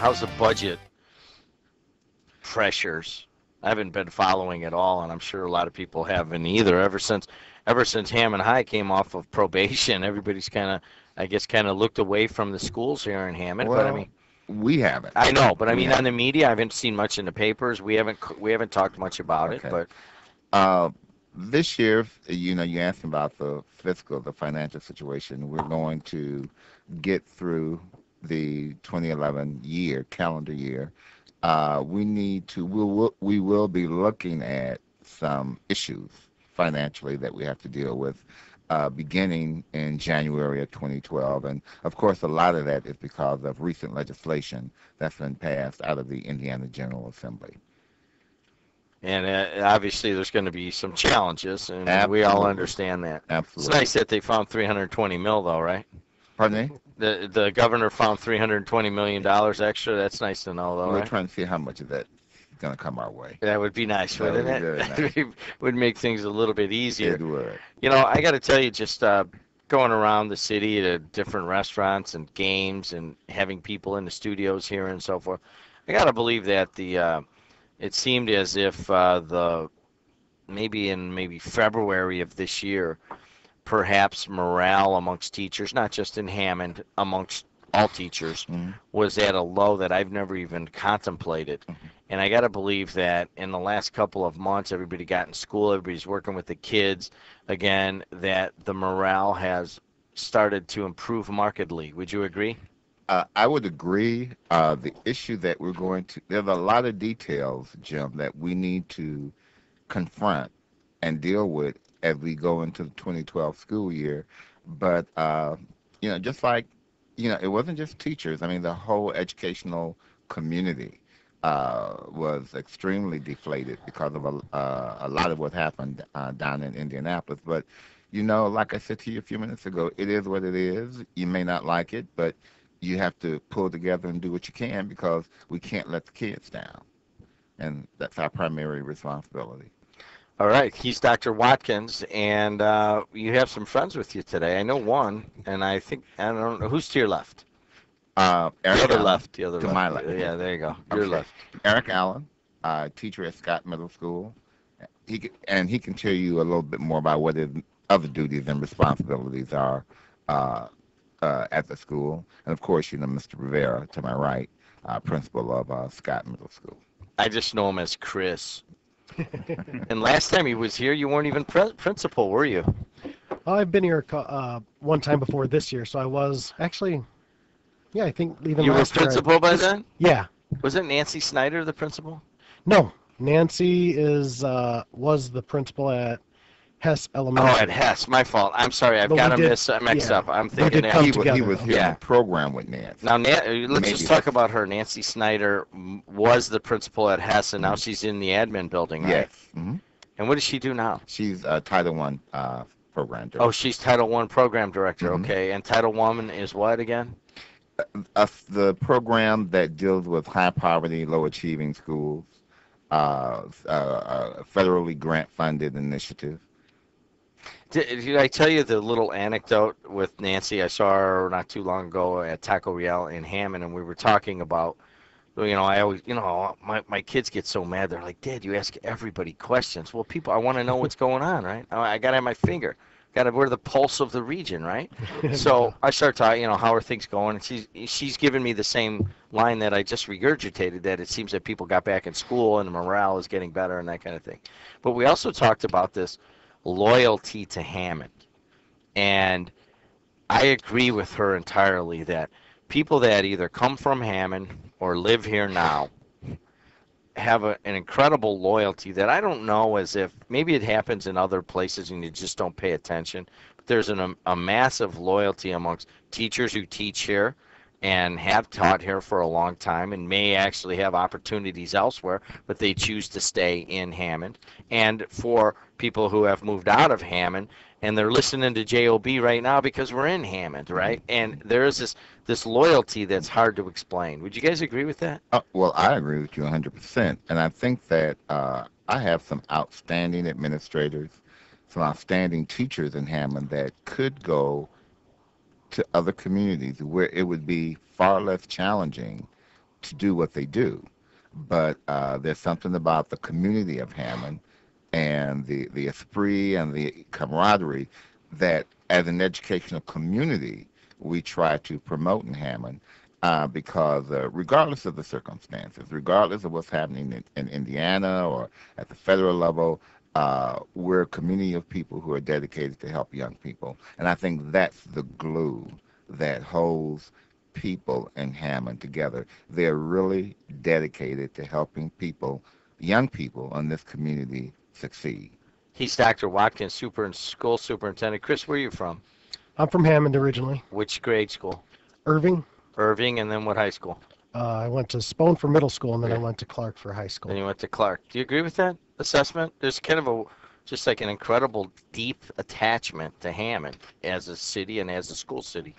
how's the budget pressures? I haven't been following it all, and I'm sure a lot of people haven't either. Ever since Hammond High came off of probation, everybody's kind of, I guess, kind of looked away from the schools here in Hammond. But I Well, mean, we haven't. I know, but I We mean, on the haven't. media, I haven't seen much in the papers. We haven't talked much about it, Okay. but Uh, this year, you asked about the financial situation. We're going to get through the 2011 calendar year. We will be looking at some issues financially that we have to deal with beginning in January of 2012. And of course, a lot of that is because of recent legislation that's been passed out of the Indiana General Assembly. and obviously there's going to be some challenges, and we all Absolutely. understand that. It's Absolutely. nice that they found 320 mil, though, right? Pardon me? The governor found $320 million extra. That's nice to know, though, We're right? trying to see how much of that's going to come our way. That would be nice, That would wouldn't be it? very nice. That would make things a little bit easier. It would. I got to tell you, just going around the city to different restaurants and games and having people in the studios here and so forth, I got to believe that it seemed as if the maybe February of this year, perhaps morale amongst teachers, not just in Hammond, amongst all teachers, Mhm. was at a low that I've never even contemplated. Mhm. And I got to believe that in the last couple of months, everybody got in school, everybody's working with the kids again, that the morale has started to improve markedly. Would you agree? I would agree. The issue that there's a lot of details, Jim, that we need to confront and deal with as we go into the 2012 school year. But, just like, it wasn't just teachers. I mean, the whole educational community was extremely deflated because of a lot of what happened down in Indianapolis. But, like I said to you a few minutes ago, it is what it is. You may not like it, but you have to pull together and do what you can because we can't let the kids down. And that's our primary responsibility. All right, he's Dr. Watkins, and you have some friends with you today. I know one, and I don't know who's to your left. The Eric other Allen, left, the other to left. my left. Yeah, there you go. Your Okay. left. Eric Allen, teacher at Scott Middle School. He can tell you a little bit more about what his other duties and responsibilities are uh, at the school. And of course, Mr. Rivera to my right, principal of Scott Middle School. I just know him as Chris. And last time he was here, you weren't even principal, were you? I've been here one time before this year, so I was actually, yeah, I think even You were last year. principal by then? Yeah. Was it Nancy Snyder, the principal? No, Nancy was the principal at Hess Oh, Elementary. at Hess. My fault. I'm sorry. I've But got we him did- mixed yeah. up. I'm We thinking did come that. He together. was here Yeah. in the program with Nancy. Now, let's Maybe just talk that's- about her. Nancy Snyder was the principal at Hess, and now she's in the admin building, right? Yes. Hmm. And what does she do now? She's Title I program director. Oh, she's Title I program director. Mhm. Okay. And Title I is what again? The program that deals with high poverty, low achieving schools, federally grant funded initiative. Did I tell you the little anecdote with Nancy? I saw her not too long ago at Taco Real in Hammond, and we were talking about, I always, my kids get so mad. They're like, Dad, you ask everybody questions. Well, people, I want to know what's going on, right? I got to have my finger. Got to wear the pulse of the region, right? So I start talking, how are things going? And she's given me the same line that I just regurgitated, that it seems that people got back in school and the morale is getting better and that kind of thing. But we also talked about this loyalty to Hammond. And I agree with her entirely that people that either come from Hammond or live here now have an incredible loyalty that I don't know, as if maybe it happens in other places and you just don't pay attention. But there's a massive loyalty amongst teachers who teach here and have taught here for a long time and may actually have opportunities elsewhere, but they choose to stay in Hammond. And for people who have moved out of Hammond and they're listening to JOB right now because we're in Hammond, right? And there is this loyalty that's hard to explain. Would you guys agree with that? Well, I agree with you 100%. And I think that I have some outstanding administrators, some outstanding teachers in Hammond that could go to other communities where it would be far less challenging to do what they do. But there's something about the community of Hammond and the esprit and the camaraderie that, as an educational community, we try to promote in Hammond. Because regardless of the circumstances, regardless of what's happening in Indiana or at the federal level, we're a community of people who are dedicated to help young people. And I think that's the glue that holds people in Hammond together. They're really dedicated to helping people, young people in this community, succeed. He's Dr. Watkins, school superintendent. Chris, where are you from? I'm from Hammond originally. Which grade school? Irving. Irving, and then what high school? I went to Spohn for middle school, and then Yeah. I went to Clark for high school. Then you went to Clark. Do you agree with that assessment? There's kind of just like an incredible deep attachment to Hammond as a city and as a school city.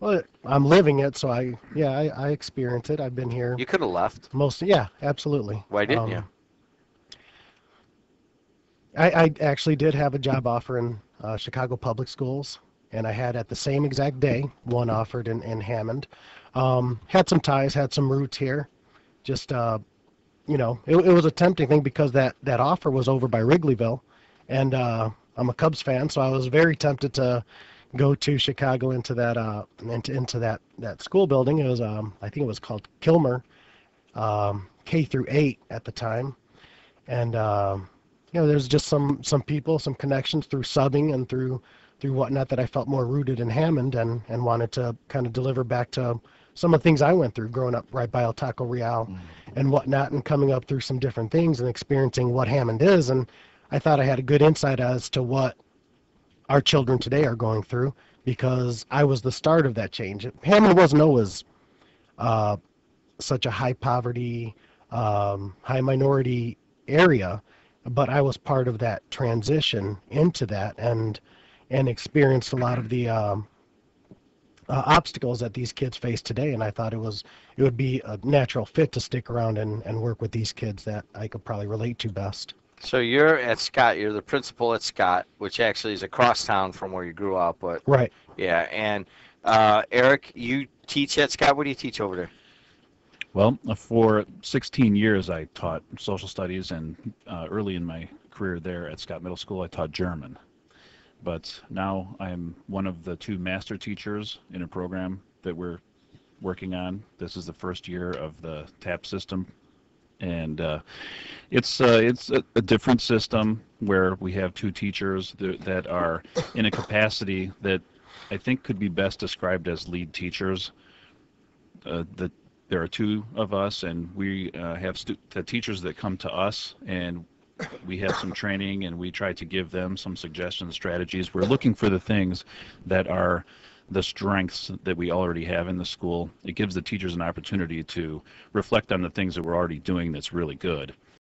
Well, I'm living it, so I experience it. I've been here You could have left. yeah, absolutely. Why didn't you? I actually did have a job offer in Chicago Public Schools, and I had at the same exact day one offered in Hammond. Had some ties, had some roots here. Just it was a tempting thing because that offer was over by Wrigleyville, and I'm a Cubs fan, so I was very tempted to go to Chicago into that that school building. It was I think it was called Kilmer, K through 8 at the time, and there's just some people, some connections through subbing and through whatnot that I felt more rooted in Hammond and wanted to kind of deliver back to some of the things I went through growing up right by El Taco Real and whatnot, and coming up through some different things and experiencing what Hammond is. And I thought I had a good insight as to what our children today are going through because I was the start of that change. Hammond wasn't always such a high poverty, high minority area, but I was part of that transition into that and experienced a lot of the obstacles that these kids face today, and I thought it would be a natural fit to stick around and work with these kids that I could probably relate to best. So you're at Scott. You're the principal at Scott, which actually is across town from where you grew up. But Right. yeah, and Eric, you teach at Scott. What do you teach over there? Well, for 16 years, I taught social studies, and early in my career there at Scott Middle School, I taught German. But now I'm one of the 2 master teachers in a program that we're working on. This is the first year of the TAP system, and it's a different system where we have 2 teachers that are in a capacity that I think could be best described as lead teachers. There are 2 of us, and we have the teachers that come to us, and we have some training, and we try to give them some suggestions, strategies. We're looking for the things that are the strengths that we already have in the school. It gives the teachers an opportunity to reflect on the things that we're already doing that's really good.